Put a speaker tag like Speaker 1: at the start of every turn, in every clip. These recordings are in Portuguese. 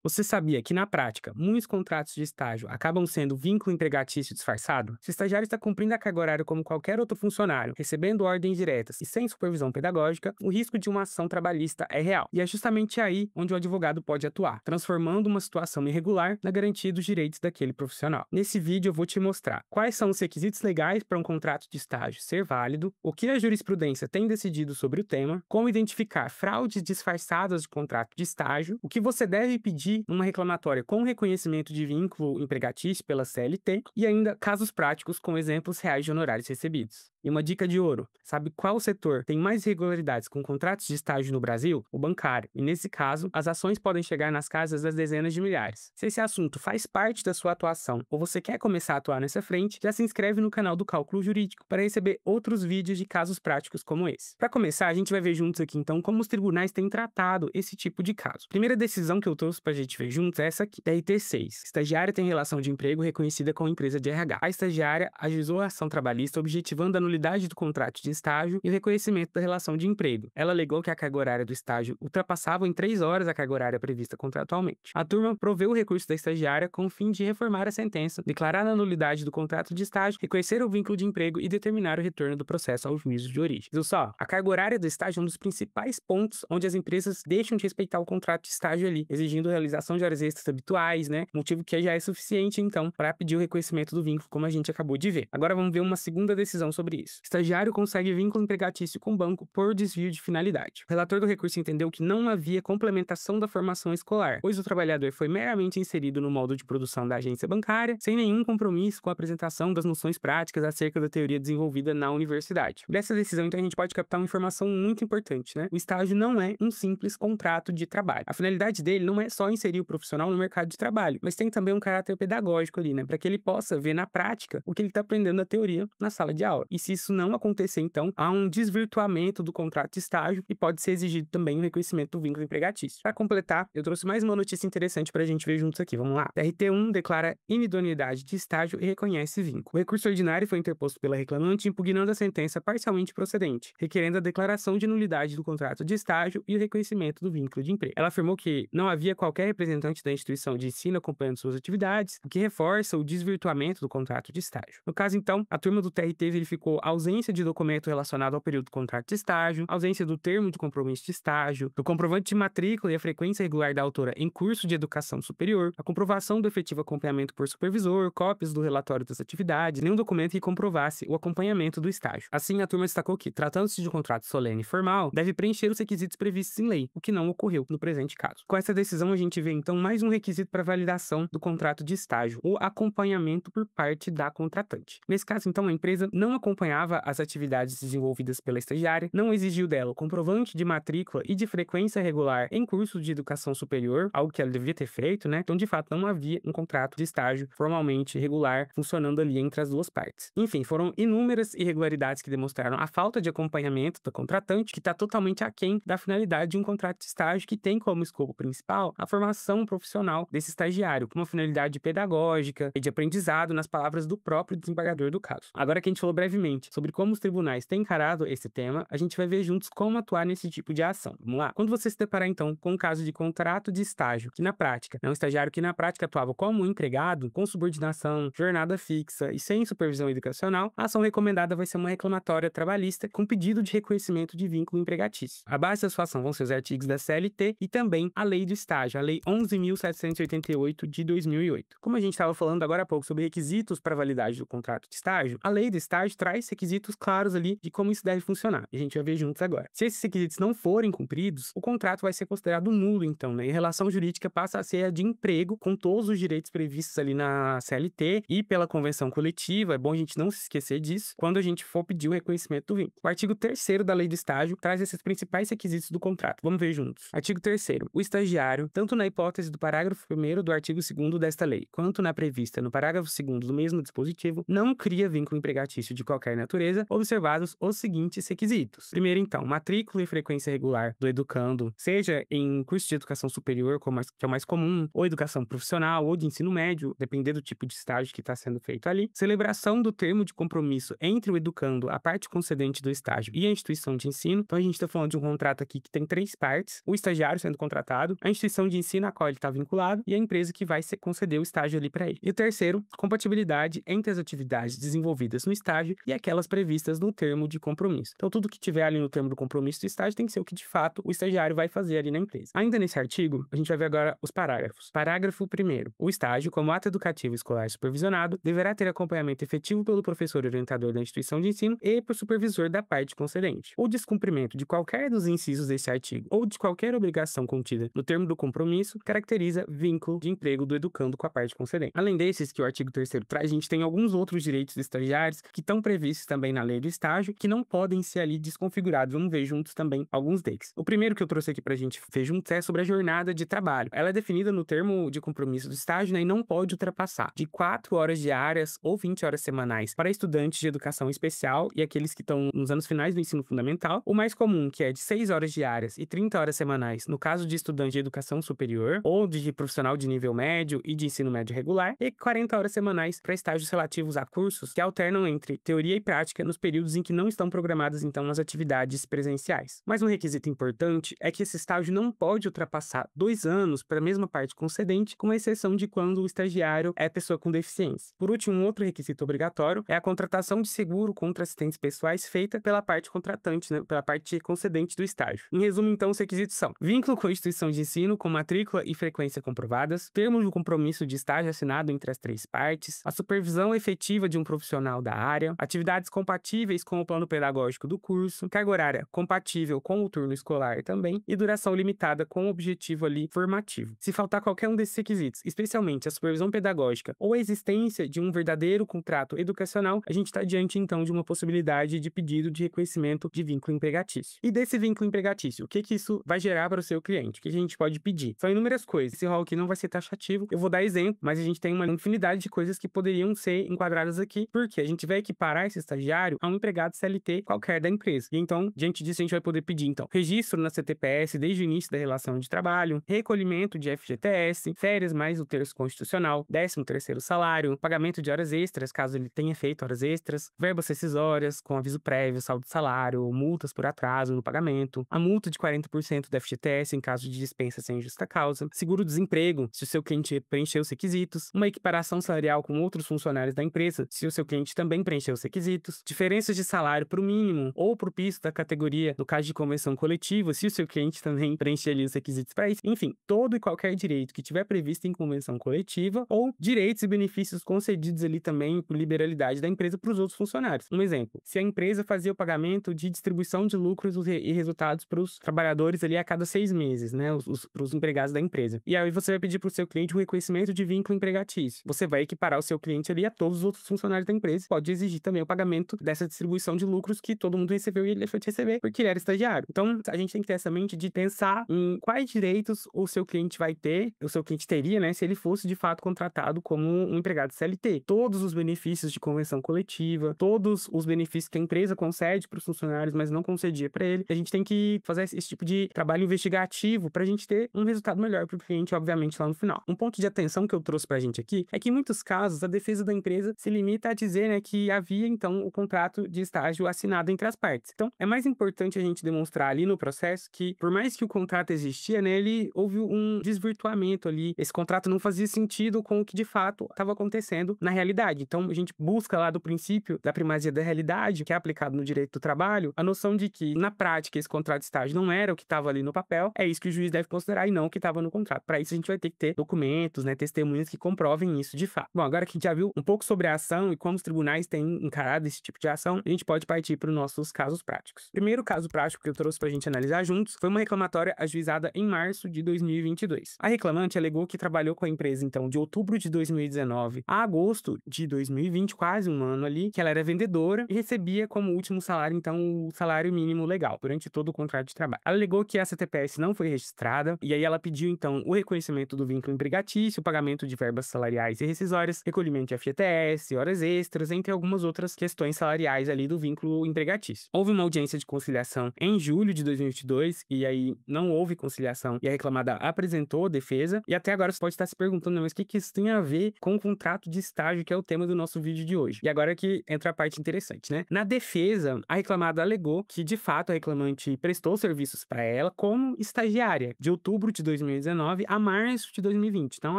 Speaker 1: Você sabia que, na prática, muitos contratos de estágio acabam sendo vínculo empregatício disfarçado? Se o estagiário está cumprindo a carga horária como qualquer outro funcionário, recebendo ordens diretas e sem supervisão pedagógica, o risco de uma ação trabalhista é real. E é justamente aí onde o advogado pode atuar, transformando uma situação irregular na garantia dos direitos daquele profissional. Nesse vídeo eu vou te mostrar quais são os requisitos legais para um contrato de estágio ser válido, o que a jurisprudência tem decidido sobre o tema, como identificar fraudes disfarçadas de contrato de estágio, o que você deve pedir numa reclamatória com reconhecimento de vínculo empregatício pela CLT e ainda casos práticos com exemplos reais de honorários recebidos. E uma dica de ouro: sabe qual setor tem mais irregularidades com contratos de estágio no Brasil? O bancário. E nesse caso, as ações podem chegar nas casas das dezenas de milhares. Se esse assunto faz parte da sua atuação ou você quer começar a atuar nessa frente, já se inscreve no canal do Cálculo Jurídico para receber outros vídeos de casos práticos como esse. Para começar, a gente vai ver juntos aqui então como os tribunais têm tratado esse tipo de caso. A primeira decisão que eu trouxe para a gente ver juntos é essa aqui, TRT 6. Estagiária tem relação de emprego reconhecida com a empresa de RH. A estagiária ajuizou a ação trabalhista objetivando a nulidade do contrato de estágio e o reconhecimento da relação de emprego. Ela alegou que a carga horária do estágio ultrapassava em 3 horas a carga horária prevista contratualmente. A turma proveu o recurso da estagiária com o fim de reformar a sentença, declarar a nulidade do contrato de estágio, reconhecer o vínculo de emprego e determinar o retorno do processo ao juízo de origem. Viu só? A carga horária do estágio é um dos principais pontos onde as empresas deixam de respeitar o contrato de estágio ali, exigindo a realização de horas extras habituais, né? Motivo que já é suficiente, então, para pedir o reconhecimento do vínculo, como a gente acabou de ver. Agora vamos ver uma segunda decisão sobre isso. Estagiário consegue vínculo empregatício com o banco por desvio de finalidade. O relator do recurso entendeu que não havia complementação da formação escolar, pois o trabalhador foi meramente inserido no modo de produção da agência bancária, sem nenhum compromisso com a apresentação das noções práticas acerca da teoria desenvolvida na universidade. Dessa decisão, então, a gente pode captar uma informação muito importante, né? O estágio não é um simples contrato de trabalho. A finalidade dele não é só inserir o profissional no mercado de trabalho, mas tem também um caráter pedagógico ali, né? Para que ele possa ver na prática o que ele está aprendendo na teoria na sala de aula. E se isso não acontecer, então, há um desvirtuamento do contrato de estágio e pode ser exigido também o reconhecimento do vínculo empregatício. Para completar, eu trouxe mais uma notícia interessante para a gente ver juntos aqui. Vamos lá. TRT1 declara inidoneidade de estágio e reconhece vínculo. O recurso ordinário foi interposto pela reclamante, impugnando a sentença parcialmente procedente, requerendo a declaração de nulidade do contrato de estágio e o reconhecimento do vínculo de emprego. Ela afirmou que não havia qualquer representante da instituição de ensino acompanhando suas atividades, o que reforça o desvirtuamento do contrato de estágio. No caso, então, a turma do TRT verificou a ausência de documento relacionado ao período do contrato de estágio, ausência do termo de compromisso de estágio, do comprovante de matrícula e a frequência regular da autora em curso de educação superior, a comprovação do efetivo acompanhamento por supervisor, cópias do relatório das atividades, nenhum documento que comprovasse o acompanhamento do estágio. Assim, a turma destacou que, tratando-se de um contrato solene e formal, deve preencher os requisitos previstos em lei, o que não ocorreu no presente caso. Com essa decisão, a gente vê, então, mais um requisito para validação do contrato de estágio, o acompanhamento por parte da contratante. Nesse caso, então, a empresa não acompanhava as atividades desenvolvidas pela estagiária, não exigiu dela o comprovante de matrícula e de frequência regular em curso de educação superior, algo que ela devia ter feito, né? Então, de fato, não havia um contrato de estágio formalmente regular funcionando ali entre as duas partes. Enfim, foram inúmeras irregularidades que demonstraram a falta de acompanhamento da contratante, que está totalmente aquém da finalidade de um contrato de estágio que tem como escopo principal a formação profissional desse estagiário, com uma finalidade pedagógica e de aprendizado, nas palavras do próprio desembargador do caso. Agora que a gente falou brevemente sobre como os tribunais têm encarado esse tema, a gente vai ver juntos como atuar nesse tipo de ação. Vamos lá? Quando você se deparar, então, com um caso de contrato de estágio, que na prática é um estagiário que na prática atuava como empregado, com subordinação, jornada fixa e sem supervisão educacional, a ação recomendada vai ser uma reclamatória trabalhista com pedido de reconhecimento de vínculo empregatício. A base da sua ação vão ser os artigos da CLT e também a Lei do Estágio, a Lei 11.788 de 2008. Como a gente estava falando agora há pouco sobre requisitos para validade do contrato de estágio, a Lei do Estágio traz requisitos claros ali de como isso deve funcionar. E a gente vai ver juntos agora. Se esses requisitos não forem cumpridos, o contrato vai ser considerado nulo, então, né? E a relação jurídica passa a ser a de emprego, com todos os direitos previstos ali na CLT e pela convenção coletiva. É bom a gente não se esquecer disso quando a gente for pedir o reconhecimento do vínculo. O artigo 3º da Lei do Estágio traz esses principais requisitos do contrato. Vamos ver juntos. Artigo 3º. O estagiário, tanto na hipótese do parágrafo 1º do artigo 2º desta lei, quanto na prevista no parágrafo 2º do mesmo dispositivo, não cria vínculo empregatício de qualquer natureza, observados os seguintes requisitos. Primeiro, então, matrícula e frequência regular do educando, seja em curso de educação superior, que é o mais comum, ou educação profissional, ou de ensino médio, dependendo do tipo de estágio que está sendo feito ali. Celebração do termo de compromisso entre o educando, a parte concedente do estágio e a instituição de ensino. Então, a gente está falando de um contrato aqui que tem 3 partes: o estagiário sendo contratado, a instituição de ensino a qual ele está vinculado e a empresa que vai conceder o estágio ali para ele. E o terceiro, compatibilidade entre as atividades desenvolvidas no estágio e aquelas previstas no termo de compromisso. Então, tudo que tiver ali no termo do compromisso do estágio tem que ser o que, de fato, o estagiário vai fazer ali na empresa. Ainda nesse artigo, a gente vai ver agora os parágrafos. Parágrafo 1º. O estágio, como ato educativo escolar supervisionado, deverá ter acompanhamento efetivo pelo professor orientador da instituição de ensino e por supervisor da parte concedente. O descumprimento de qualquer dos incisos desse artigo ou de qualquer obrigação contida no termo do compromisso caracteriza vínculo de emprego do educando com a parte concedente. Além desses que o artigo 3º traz, a gente tem alguns outros direitos estagiários que estão previstos também na lei do estágio, que não podem ser ali desconfigurados. Vamos ver juntos também alguns deles. O primeiro que eu trouxe aqui pra gente ver juntos é sobre a jornada de trabalho. Ela é definida no termo de compromisso do estágio, né, e não pode ultrapassar de 4 horas diárias ou 20 horas semanais para estudantes de educação especial e aqueles que estão nos anos finais do ensino fundamental. O mais comum, que é de 6 horas diárias e 30 horas semanais no caso de estudante de educação superior ou de profissional de nível médio e de ensino médio regular, e 40 horas semanais para estágios relativos a cursos que alternam entre teoria e prática nos períodos em que não estão programadas, então, as atividades presenciais. Mas um requisito importante é que esse estágio não pode ultrapassar 2 anos para a mesma parte concedente, com exceção de quando o estagiário é pessoa com deficiência. Por último, um outro requisito obrigatório é a contratação de seguro contra acidentes pessoais feita pela parte contratante, né, pela parte concedente do estágio. Em resumo, então, os requisitos são: vínculo com a instituição de ensino com matrícula e frequência comprovadas, termo de compromisso de estágio assinado entre as 3 partes, a supervisão efetiva de um profissional da área, atividades compatíveis com o plano pedagógico do curso, carga horária compatível com o turno escolar também, e duração limitada com o objetivo ali formativo. Se faltar qualquer um desses requisitos, especialmente a supervisão pedagógica ou a existência de um verdadeiro contrato educacional, a gente está diante então de uma possibilidade de pedido de reconhecimento de vínculo empregatício. E desse vínculo empregatício, o que isso vai gerar para o seu cliente? O que a gente pode pedir? São inúmeras coisas. Esse rol aqui não vai ser taxativo, eu vou dar exemplo, mas a gente tem uma infinidade de coisas que poderiam ser enquadradas aqui, porque a gente vai equiparar esse estagiário a um empregado CLT qualquer da empresa. E então, diante disso, a gente vai poder pedir, então, registro na CTPS desde o início da relação de trabalho, recolhimento de FGTS, férias mais o terço constitucional, 13º salário, pagamento de horas extras, caso ele tenha feito horas extras, verbas rescisórias com aviso prévio, saldo de salário, multas por atraso no pagamento, a multa de 40% da FGTS em caso de dispensa sem justa causa, seguro-desemprego, se o seu cliente preencheu os requisitos, uma equiparação salarial com outros funcionários da empresa, se o seu cliente também preencheu os requisitos, diferenças de salário para o mínimo ou para o piso da categoria, no caso de convenção coletiva, se o seu cliente também preencher ali os requisitos para isso. Enfim, todo e qualquer direito que tiver previsto em convenção coletiva ou direitos e benefícios concedidos ali também por liberalidade da empresa para os outros funcionários. Um exemplo, se a empresa fazia o pagamento de distribuição de lucros e resultados para os trabalhadores ali a cada 6 meses, né, para os empregados da empresa. E aí você vai pedir para o seu cliente um reconhecimento de vínculo empregatício. Você vai equiparar o seu cliente ali a todos os outros funcionários da empresa. Pode exigir também o pagamento dessa distribuição de lucros que todo mundo recebeu e ele deixou de receber porque ele era estagiário. Então, a gente tem que ter essa mente de pensar em quais direitos o seu cliente vai ter, o seu cliente teria, né, se ele fosse de fato contratado como um empregado CLT. Todos os benefícios de convenção coletiva, todos os benefícios que a empresa concede para os funcionários, mas não concedia para ele. A gente tem que fazer esse tipo de trabalho investigativo para a gente ter um resultado melhor para o cliente, obviamente, lá no final. Um ponto de atenção que eu trouxe para a gente aqui é que, em muitos casos, a defesa da empresa se limita a dizer, né, que havia, então, o contrato de estágio assinado entre as partes. Então, é mais importante a gente demonstrar ali no processo que, por mais que o contrato existia, né, houve um desvirtuamento ali. Esse contrato não fazia sentido com o que, de fato, estava acontecendo na realidade. Então, a gente busca lá do princípio da primazia da realidade, que é aplicado no direito do trabalho, a noção de que, na prática, esse contrato de estágio não era o que estava ali no papel. É isso que o juiz deve considerar e não o que estava no contrato. Para isso, a gente vai ter que ter documentos, né, testemunhas que comprovem isso de fato. Bom, agora que a gente já viu um pouco sobre a ação e como os tribunais têm encarado esse tipo de ação, a gente pode partir para os nossos casos práticos. Primeiro caso prático que eu trouxe para a gente analisar juntos foi uma reclamatória ajuizada em março de 2022. A reclamante alegou que trabalhou com a empresa, então, de outubro de 2019 a agosto de 2020, quase um ano ali, que ela era vendedora e recebia como último salário, então, o salário mínimo legal durante todo o contrato de trabalho. Ela alegou que a CTPS não foi registrada e aí ela pediu, então, o reconhecimento do vínculo empregatício, o pagamento de verbas salariais e rescisórias, recolhimento de FGTS, horas extras, entre algumas outras questões salariais ali do vínculo empregatício. Houve uma audiência de conciliação em julho de 2022, e aí não houve conciliação, e a reclamada apresentou defesa, e até agora você pode estar se perguntando, mas o que isso tem a ver com o contrato de estágio, que é o tema do nosso vídeo de hoje? E agora que entra a parte interessante, né? Na defesa, a reclamada alegou que, de fato, a reclamante prestou serviços para ela como estagiária, de outubro de 2019 a março de 2020, então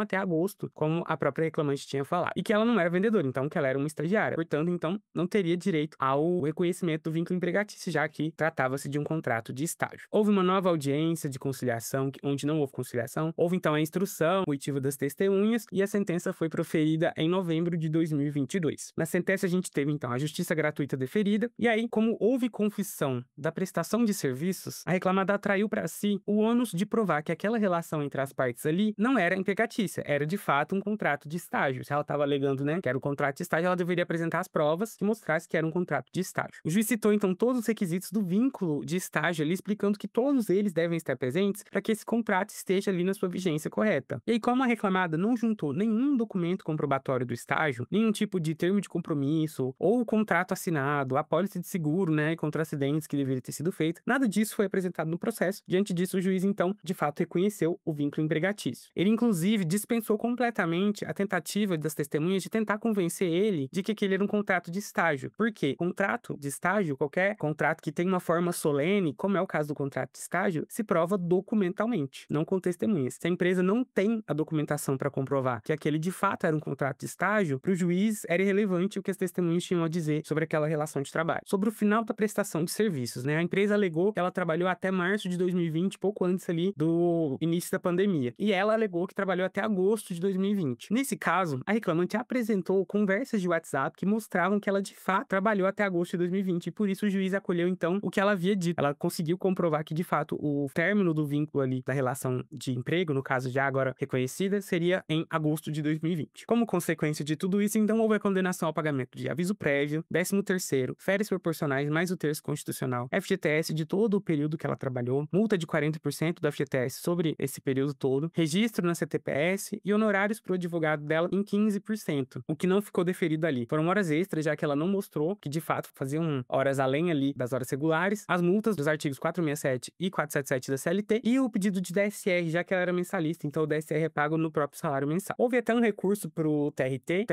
Speaker 1: até agosto, como a própria reclamante tinha falado, e que ela não era vendedora, então que ela era uma estagiária, portanto, então, não teria direito ao reconhecimento do vínculo empregatício, já que tratava-se de um contrato de estágio. Houve uma nova audiência de conciliação, onde não houve conciliação, houve então a instrução motiva das testemunhas, e a sentença foi proferida em novembro de 2022. Na sentença a gente teve então a justiça gratuita deferida, e aí, como houve confissão da prestação de serviços, a reclamada atraiu para si o ônus de provar que aquela relação entre as partes ali não era empregatícia, era de fato um contrato de estágio. Se ela estava alegando, né, que era um contrato de estágio, ela deveria apresentar as provas que mostrassem que era um contrato de estágio. O juiz citou então todos os requisitos do vínculo de estágio ali, explicando que todos eles devem estar presentes para que esse contrato esteja ali na sua vigência correta. E aí, como a reclamada não juntou nenhum documento comprobatório do estágio, nenhum tipo de termo de compromisso ou contrato assinado, apólice de seguro, né, contra acidentes que deveria ter sido feito, nada disso foi apresentado no processo. Diante disso, o juiz então, de fato, reconheceu o vínculo empregatício. Ele inclusive dispensou completamente a tentativa das testemunhas de tentar convencer ele de que aquele era um contrato de estágio. Por quê? Contrato de estágio, qualquer contrato que tenha uma forma solene, como é o caso do contrato de estágio, se prova documentalmente, não com testemunhas. Se a empresa não tem a documentação para comprovar que aquele de fato era um contrato de estágio, para o juiz era irrelevante o que as testemunhas tinham a dizer sobre aquela relação de trabalho. Sobre o final da prestação de serviços, né? A empresa alegou que ela trabalhou até março de 2020, pouco antes ali do início da pandemia. E ela alegou que trabalhou até agosto de 2020. Nesse caso, a reclamante apresentou conversas de WhatsApp que mostravam que ela de fato trabalhou até agosto de 2020, e por isso o juiz acolheu então o que ela havia dito. Ela conseguiu comprovar que de fato o término do vínculo ali da relação de emprego, no caso já agora reconhecida, seria em agosto de 2020. Como consequência de tudo isso, então houve a condenação ao pagamento de aviso prévio, 13º, férias proporcionais mais o terço constitucional, FGTS de todo o período que ela trabalhou, multa de 40% do FGTS sobre esse período todo, registro na CTPS e honorários para o advogado dela em 15%, o que não ficou deferido ali. Foram horas extras, já que ela não mostrou que de fato faziam horas além ali das horas regulares, as multas dos artigos 467 e 477 da CLT e o pedido de DSR, já que ela era mensalista, então o DSR é pago no próprio salário mensal. Houve até um recurso para o TRT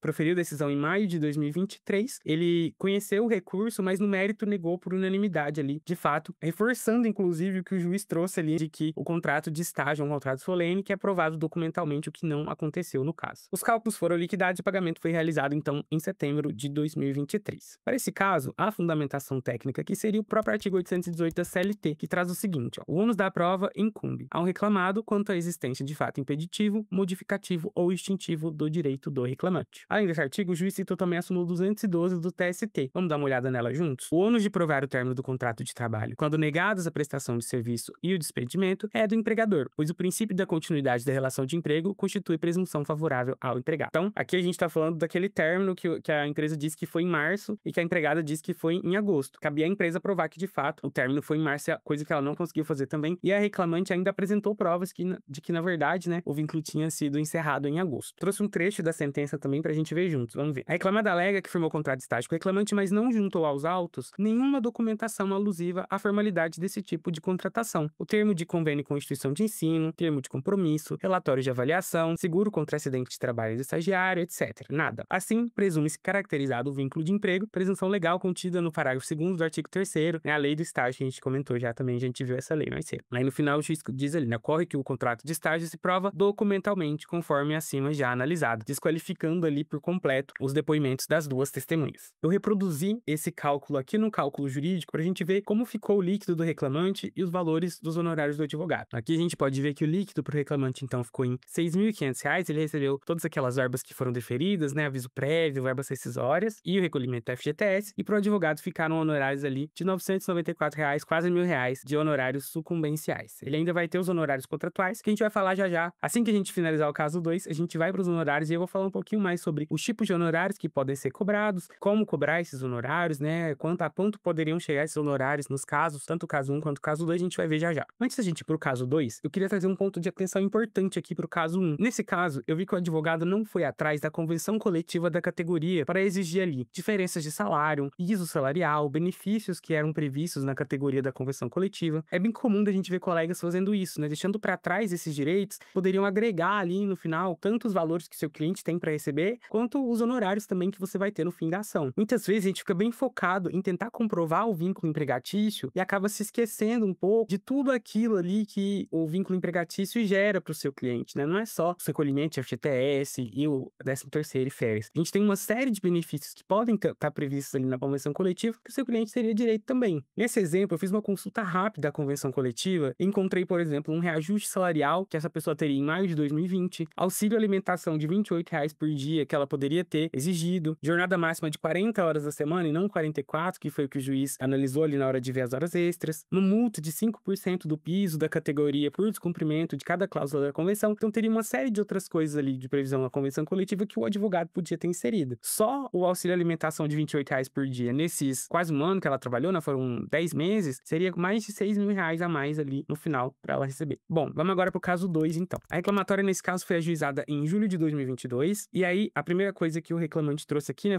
Speaker 1: proferiu decisão em maio de 2023, ele conheceu o recurso, mas no mérito negou por unanimidade ali, de fato, reforçando inclusive o que o juiz trouxe ali de que o contrato de estágio é um contrato solene que é provado documentalmente, o que não aconteceu no caso. Os cálculos foram liquidados e o pagamento foi realizado então em setembro de 2023. Para esse caso, a fundamentação técnica que seria o próprio artigo 818 da CLT, que traz o seguinte, ó, o ônus da prova incumbe ao reclamado quanto à existência de fato impeditivo, modificativo ou extintivo do direito do reclamante. Além desse artigo, o juiz citou também a súmula 212 do TST. Vamos dar uma olhada nela juntos? O ônus de provar o término do contrato de trabalho, quando negados a prestação de serviço e o despedimento, é do empregador, pois o princípio da continuidade da relação de emprego constitui presunção favorável ao empregado. Então, aqui a gente está falando daquele término que a empresa disse que foi em março e que a empregada disse que foi em agosto. Cabia à empresa provar que, de fato, o término foi em março, coisa que ela não conseguiu fazer também, e a reclamante ainda apresentou provas de que, na verdade, né, o vínculo tinha sido encerrado em agosto. Trouxe um trecho da sentença também pra gente ver juntos, vamos ver. A reclamada alega que firmou o contrato de estágio com o reclamante, mas não juntou aos autos nenhuma documentação alusiva à formalidade desse tipo de contratação. O termo de convênio com instituição de ensino, termo de compromisso, relatório de avaliação, seguro contra acidente de trabalho do estagiário, etc. Nada. Assim, presume-se caracterizado o vínculo de emprego, presunção legal contida no parágrafo 2º do artigo 3º, né, a lei do estágio, que a gente comentou já também, a gente viu essa lei mais cedo. Aí no final o juiz diz ali, né, ocorre que o contrato de estágio se prova documentalmente, conforme acima já analisado, desqualificando ali por completo os depoimentos das duas testemunhas. Eu reproduzi esse cálculo aqui no cálculo jurídico para a gente ver como ficou o líquido do reclamante e os valores dos honorários do advogado. Aqui a gente pode ver que o líquido para o reclamante então ficou em R$ 6.500, ele recebeu todas aquelas verbas que foram deferidas, né, aviso prévio, verbas rescisórias e o recolhimento do FGTS, e para o advogado ficaram honorários ali de R$ 994, quase R$ 1.000 de honorários sucumbenciais. Ele ainda vai ter os honorários contratuais, que a gente vai falar já já. Assim que a gente finalizar o caso 2, a gente vai para os honorários e eu vou falar um pouquinho mais sobre sobre os tipos de honorários que podem ser cobrados, como cobrar esses honorários, né? Quanto poderiam chegar esses honorários nos casos, tanto o caso 1 quanto o caso 2, a gente vai ver já já. Antes da gente ir pro caso 2, eu queria trazer um ponto de atenção importante aqui pro caso 1. Nesse caso, eu vi que o advogado não foi atrás da convenção coletiva da categoria para exigir ali diferenças de salário, piso salarial, benefícios que eram previstos na categoria da convenção coletiva. É bem comum da gente ver colegas fazendo isso, né? Deixando para trás esses direitos, poderiam agregar ali no final tanto os valores que seu cliente tem para receber, quanto os honorários também que você vai ter no fim da ação. Muitas vezes a gente fica bem focado em tentar comprovar o vínculo empregatício e acaba se esquecendo um pouco de tudo aquilo ali que o vínculo empregatício gera para o seu cliente, né? Não é só o recolhimento de FGTS e o 13º e férias. A gente tem uma série de benefícios que podem estar previstos ali na convenção coletiva que o seu cliente teria direito também. Nesse exemplo, eu fiz uma consulta rápida à convenção coletiva e encontrei, por exemplo, um reajuste salarial que essa pessoa teria em maio de 2020, auxílio alimentação de R$ 28 por dia que ela poderia ter exigido, jornada máxima de 40 horas da semana e não 44, que foi o que o juiz analisou ali na hora de ver as horas extras, uma multa de 5% do piso da categoria por descumprimento de cada cláusula da convenção. Então teria uma série de outras coisas ali de previsão na convenção coletiva que o advogado podia ter inserido. Só o auxílio alimentação de R$ 28 por dia nesses quase um ano que ela trabalhou, né, foram 10 meses, seria mais de R$ 6.000 a mais ali no final para ela receber. Bom, vamos agora pro caso 2 então. A reclamatória nesse caso foi ajuizada em julho de 2022 e aí a primeira coisa que o reclamante trouxe aqui, né,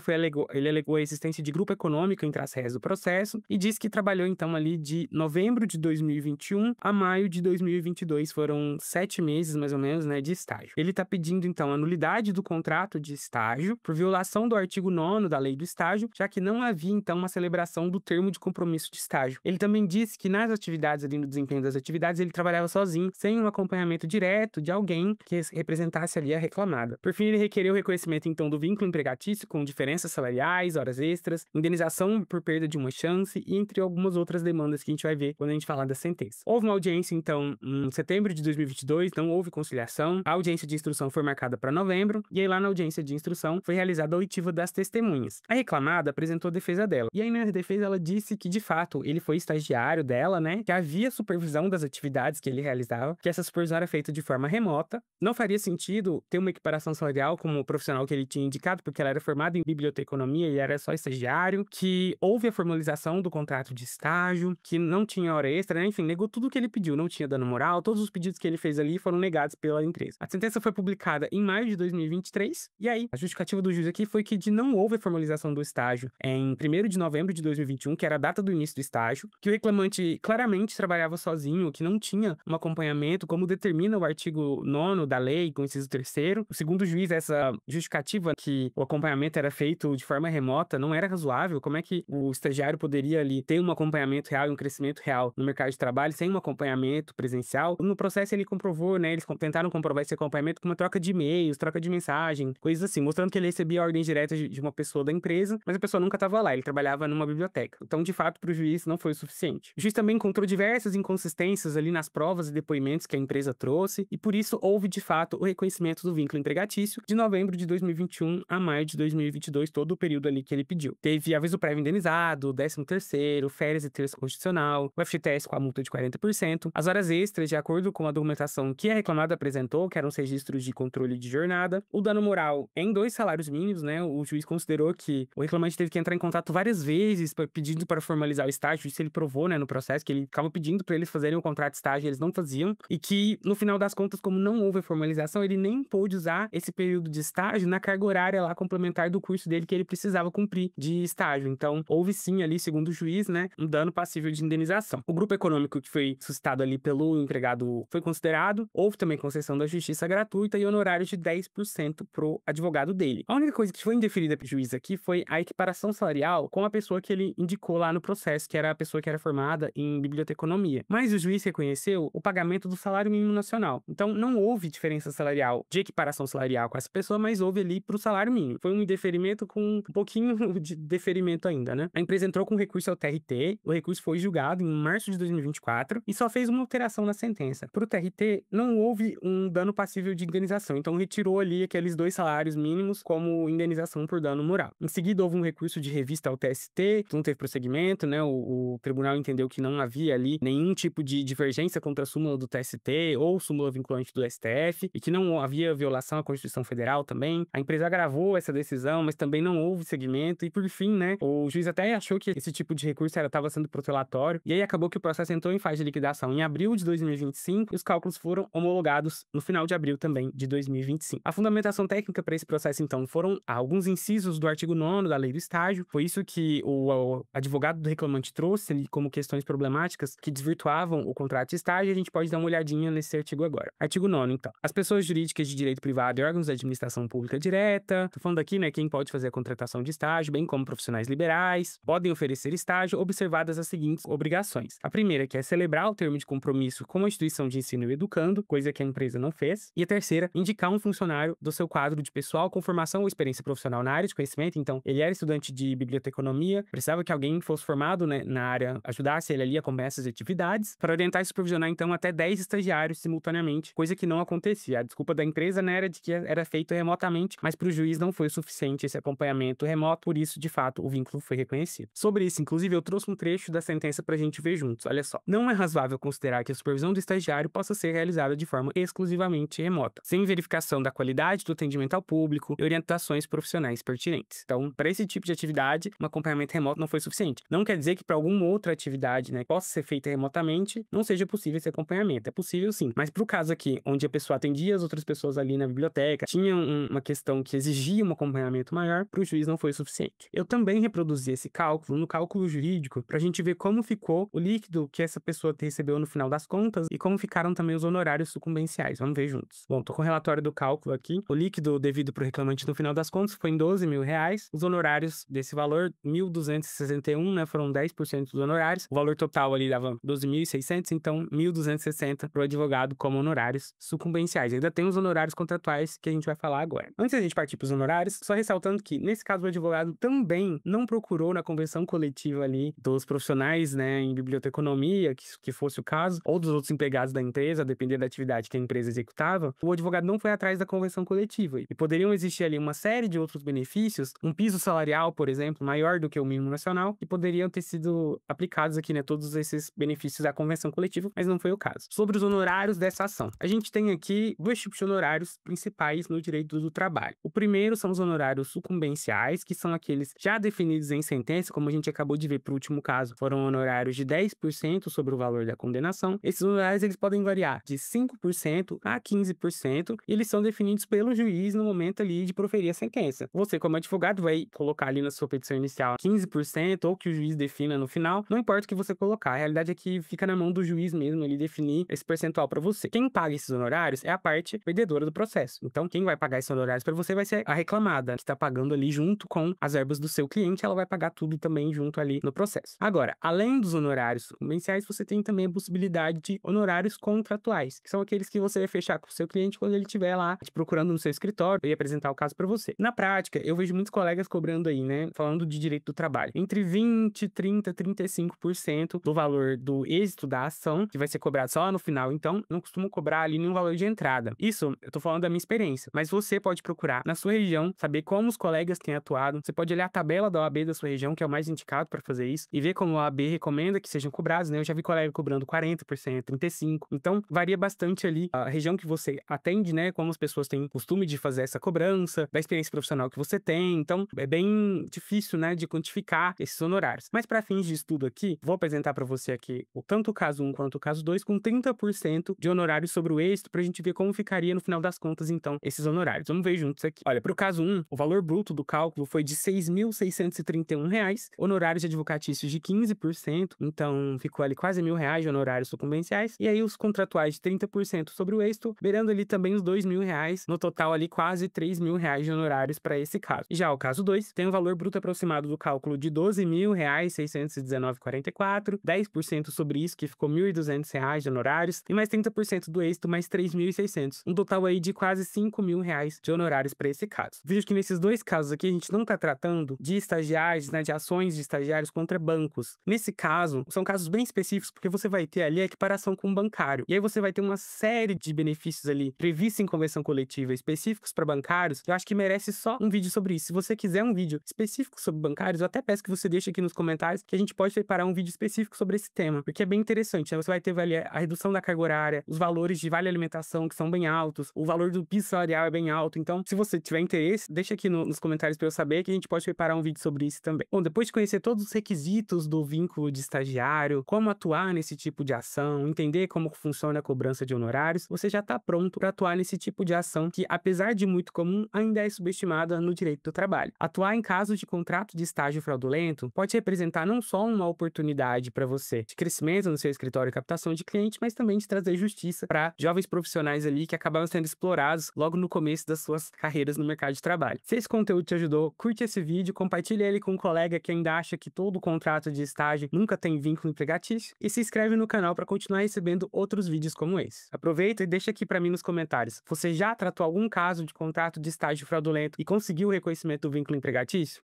Speaker 1: ele alegou a existência de grupo econômico entre as réis do processo e disse que trabalhou então ali de novembro de 2021 a maio de 2022, foram 7 meses mais ou menos, né, de estágio. Ele tá pedindo então a nulidade do contrato de estágio por violação do artigo 9º da lei do estágio, já que não havia então uma celebração do termo de compromisso de estágio. Ele também disse que nas atividades ali, no desempenho das atividades, ele trabalhava sozinho, sem um acompanhamento direto de alguém que representasse ali a reclamada. Por fim, ele requereu o reconhecimento então do vínculo empregatício com diferenças salariais, horas extras, indenização por perda de uma chance e entre algumas outras demandas que a gente vai ver quando a gente falar da sentença. Houve uma audiência então em setembro de 2022, não houve conciliação. A audiência de instrução foi marcada para novembro e aí lá na audiência de instrução foi realizada a oitiva das testemunhas. A reclamada apresentou a defesa dela. E aí na defesa ela disse que de fato ele foi estagiário dela, né? Que havia supervisão das atividades que ele realizava, que essa supervisão era feita de forma remota. Não faria sentido ter uma equiparação salarial como o profissional que ele tinha indicado, porque ela era formada em biblioteconomia e era só estagiário, que houve a formalização do contrato de estágio, que não tinha hora extra, né? Enfim, negou tudo o que ele pediu, não tinha dano moral, todos os pedidos que ele fez ali foram negados pela empresa. A sentença foi publicada em maio de 2023, e aí a justificativa do juiz aqui foi que não houve a formalização do estágio em 1º de novembro de 2021, que era a data do início do estágio, que o reclamante claramente trabalhava sozinho, que não tinha um acompanhamento, como determina o artigo 9º da lei, com o inciso 3º. O segundo juiz, essa justificativa que o acompanhamento era feito de forma remota não era razoável. Como é que o estagiário poderia ali ter um acompanhamento real e um crescimento real no mercado de trabalho sem um acompanhamento presencial? No processo ele comprovou, né, eles tentaram comprovar esse acompanhamento com uma troca de e-mails, troca de mensagem, coisas assim, mostrando que ele recebia ordens diretas de uma pessoa da empresa, mas a pessoa nunca estava lá, ele trabalhava numa biblioteca. Então, de fato, para o juiz não foi o suficiente. O juiz também encontrou diversas inconsistências ali nas provas e depoimentos que a empresa trouxe, e por isso houve, de fato, o reconhecimento do vínculo empregatício de novembro de 2021 a maio de 2022, todo o período ali que ele pediu. Teve aviso prévio indenizado, 13º, férias e terço constitucional, o FGTS com a multa de 40%, as horas extras de acordo com a documentação que a reclamada apresentou, que eram os registros de controle de jornada, o dano moral em 2 salários mínimos, né? O juiz considerou que o reclamante teve que entrar em contato várias vezes pedindo para formalizar o estágio, isso ele provou, né, no processo, que ele ficava pedindo para eles fazerem o contrato de estágio, eles não faziam, e que no final das contas, como não houve a formalização, ele nem pôde usar esse período de estágio na carga horária lá complementar do curso dele que ele precisava cumprir de estágio. Então, houve sim ali, segundo o juiz, né, um dano passível de indenização. O grupo econômico que foi suscitado ali pelo empregado foi considerado, houve também concessão da justiça gratuita e honorário de 10% pro advogado dele. A única coisa que foi indeferida pro juiz aqui foi a equiparação salarial com a pessoa que ele indicou lá no processo, que era a pessoa que era formada em biblioteconomia. Mas o juiz reconheceu o pagamento do salário mínimo nacional. Então, não houve diferença salarial, de equiparação salarial com essa pessoa, mas houve ali pro salário mínimo. Foi um indeferimento com um pouquinho de deferimento ainda, né? A empresa entrou com recurso ao TRT, o recurso foi julgado em março de 2024 e só fez uma alteração na sentença. Pro TRT, não houve um dano passível de indenização, então retirou ali aqueles 2 salários mínimos como indenização por dano moral. Em seguida, houve um recurso de revista ao TST, que não teve prosseguimento, né? O tribunal entendeu que não havia ali nenhum tipo de divergência contra a súmula do TST ou súmula vinculante do STF e que não havia violação à Constituição Federal também. também. A empresa agravou essa decisão, mas também não houve seguimento. E por fim, né, o juiz até achou que esse tipo de recurso estava sendo protelatório. E aí acabou que o processo entrou em fase de liquidação em abril de 2025 e os cálculos foram homologados no final de abril também de 2025. A fundamentação técnica para esse processo, então, foram alguns incisos do artigo 9º da Lei do Estágio. Foi isso que o advogado do reclamante trouxe ali como questões problemáticas que desvirtuavam o contrato de estágio. A gente pode dar uma olhadinha nesse artigo agora. Artigo 9º, então. As pessoas jurídicas de direito privado e órgãos da administração pública direta, tô falando aqui, né, quem pode fazer a contratação de estágio, bem como profissionais liberais, podem oferecer estágio, observadas as seguintes obrigações. A primeira, que é celebrar o termo de compromisso com a instituição de ensino e educando, coisa que a empresa não fez. E a terceira, indicar um funcionário do seu quadro de pessoal com formação ou experiência profissional na área de conhecimento. Então, ele era estudante de biblioteconomia, precisava que alguém fosse formado, né, na área, ajudasse ele ali a acompanhar essas atividades, para orientar e supervisionar, então, até 10 estagiários simultaneamente, coisa que não acontecia. A desculpa da empresa, né, era de que era feito remotamente, mas para o juiz não foi o suficiente esse acompanhamento remoto, por isso, de fato, o vínculo foi reconhecido. Sobre isso, inclusive, eu trouxe um trecho da sentença para a gente ver juntos. Olha só. Não é razoável considerar que a supervisão do estagiário possa ser realizada de forma exclusivamente remota, sem verificação da qualidade do atendimento ao público e orientações profissionais pertinentes. Então, para esse tipo de atividade, um acompanhamento remoto não foi suficiente. Não quer dizer que para alguma outra atividade, né, possa ser feita remotamente, não seja possível esse acompanhamento. É possível sim. Mas para o caso aqui, onde a pessoa atendia as outras pessoas ali na biblioteca, tinha uma questão que exigia um acompanhamento maior, para o juiz não foi suficiente. Eu também reproduzi esse cálculo no cálculo jurídico para a gente ver como ficou o líquido que essa pessoa recebeu no final das contas e como ficaram também os honorários sucumbenciais. Vamos ver juntos. Bom, tô com o relatório do cálculo aqui. O líquido devido para o reclamante no final das contas foi em R$ 12.000. Os honorários desse valor, 1.261, né, foram 10% dos honorários. O valor total ali dava 12.600, então 1.260 para o advogado como honorários sucumbenciais. Ainda tem os honorários contratuais que a gente vai falar agora. Antes da gente partir para os honorários, só ressaltando que, nesse caso, o advogado também não procurou na convenção coletiva ali dos profissionais, né, em biblioteconomia, que fosse o caso, ou dos outros empregados da empresa, a depender da atividade que a empresa executava, o advogado não foi atrás da convenção coletiva. E poderiam existir ali uma série de outros benefícios, um piso salarial, por exemplo, maior do que o mínimo nacional, que poderiam ter sido aplicados aqui, né, todos esses benefícios da convenção coletiva, mas não foi o caso. Sobre os honorários dessa ação. A gente tem aqui dois tipos de honorários principais no direito do trabalho. O primeiro são os honorários sucumbenciais, que são aqueles já definidos em sentença, como a gente acabou de ver para o último caso, foram honorários de 10% sobre o valor da condenação. Esses honorários eles podem variar de 5% a 15%, e eles são definidos pelo juiz no momento ali de proferir a sentença. Você, como advogado, vai colocar ali na sua petição inicial 15% ou que o juiz defina no final, não importa o que você colocar, a realidade é que fica na mão do juiz mesmo ele definir esse percentual para você. Quem paga esses honorários é a parte perdedora do processo. Então, quem vai pagar esses honorários para você vai ser a reclamada, que está pagando ali junto com as verbas do seu cliente, ela vai pagar tudo também junto ali no processo. Agora, além dos honorários sucumbenciais, você tem também a possibilidade de honorários contratuais, que são aqueles que você vai fechar com o seu cliente quando ele estiver lá te procurando no seu escritório e apresentar o caso para você. Na prática, eu vejo muitos colegas cobrando aí, né, falando de direito do trabalho, entre 20, 30, 35% do valor do êxito da ação, que vai ser cobrado só no final. Então, não costumo cobrar ali nenhum valor de entrada. Isso, eu tô falando da minha experiência, mas você pode procurar na sua região, saber como os colegas têm atuado. Você pode olhar a tabela da OAB da sua região, que é o mais indicado para fazer isso, e ver como a OAB recomenda que sejam cobrados, né? Eu já vi colega cobrando 40%, 35%. Então, varia bastante ali a região que você atende, né? Como as pessoas têm costume de fazer essa cobrança, da experiência profissional que você tem. Então, é bem difícil, né, de quantificar esses honorários. Mas para fins de estudo aqui, vou apresentar para você aqui tanto o caso 1 quanto o caso 2 com 30% de honorários sobre o êxito, pra gente ver como ficaria no final das contas, então, esses honorários. Vamos ver juntos aqui. Olha, pro caso 1, o valor bruto do cálculo foi de R$ 6.631, honorários advocatícios de 15%, então ficou ali quase R$ 1.000 de honorários sucumbenciais, e aí os contratuais de 30% sobre o êxito, beirando ali também os R$ 2.000, no total ali quase R$ 3.000 de honorários para esse caso. E já o caso 2, tem um valor bruto aproximado do cálculo de R$ 12.619,44, 10% sobre isso, que ficou R$ 1.200 de honorários, e mais 30% do êxito, mais 3.600. Um total aí de quase R$ 5.000 de honorários para esse caso. Vejo que nesses dois casos aqui, a gente não está tratando de estagiários, né, de ações de estagiários contra bancos. Nesse caso, são casos bem específicos, porque você vai ter ali a equiparação com o bancário. E aí você vai ter uma série de benefícios ali previstos em convenção coletiva específicos para bancários, que eu acho que merece só um vídeo sobre isso. Se você quiser um vídeo específico sobre bancários, eu até peço que você deixe aqui nos comentários que a gente pode preparar um vídeo específico sobre esse tema, porque é bem interessante, né? Você vai ter ali a redução da carga horária, os valores de vale alimentação que são bem altos, o valor do piso salarial é bem alto, então Então, se você tiver interesse, deixa aqui nos comentários para eu saber que a gente pode preparar um vídeo sobre isso também. Bom, depois de conhecer todos os requisitos do vínculo de estagiário, como atuar nesse tipo de ação, entender como funciona a cobrança de honorários, você já está pronto para atuar nesse tipo de ação que, apesar de muito comum, ainda é subestimada no direito do trabalho. Atuar em casos de contrato de estágio fraudulento pode representar não só uma oportunidade para você de crescimento no seu escritório e captação de cliente, mas também de trazer justiça para jovens profissionais ali que acabaram sendo explorados logo no começo das suas carreiras no mercado de trabalho. Se esse conteúdo te ajudou, curte esse vídeo, compartilha ele com um colega que ainda acha que todo contrato de estágio nunca tem vínculo empregatício e se inscreve no canal para continuar recebendo outros vídeos como esse. Aproveita e deixa aqui para mim nos comentários. Você já tratou algum caso de contrato de estágio fraudulento e conseguiu o reconhecimento do vínculo empregatício?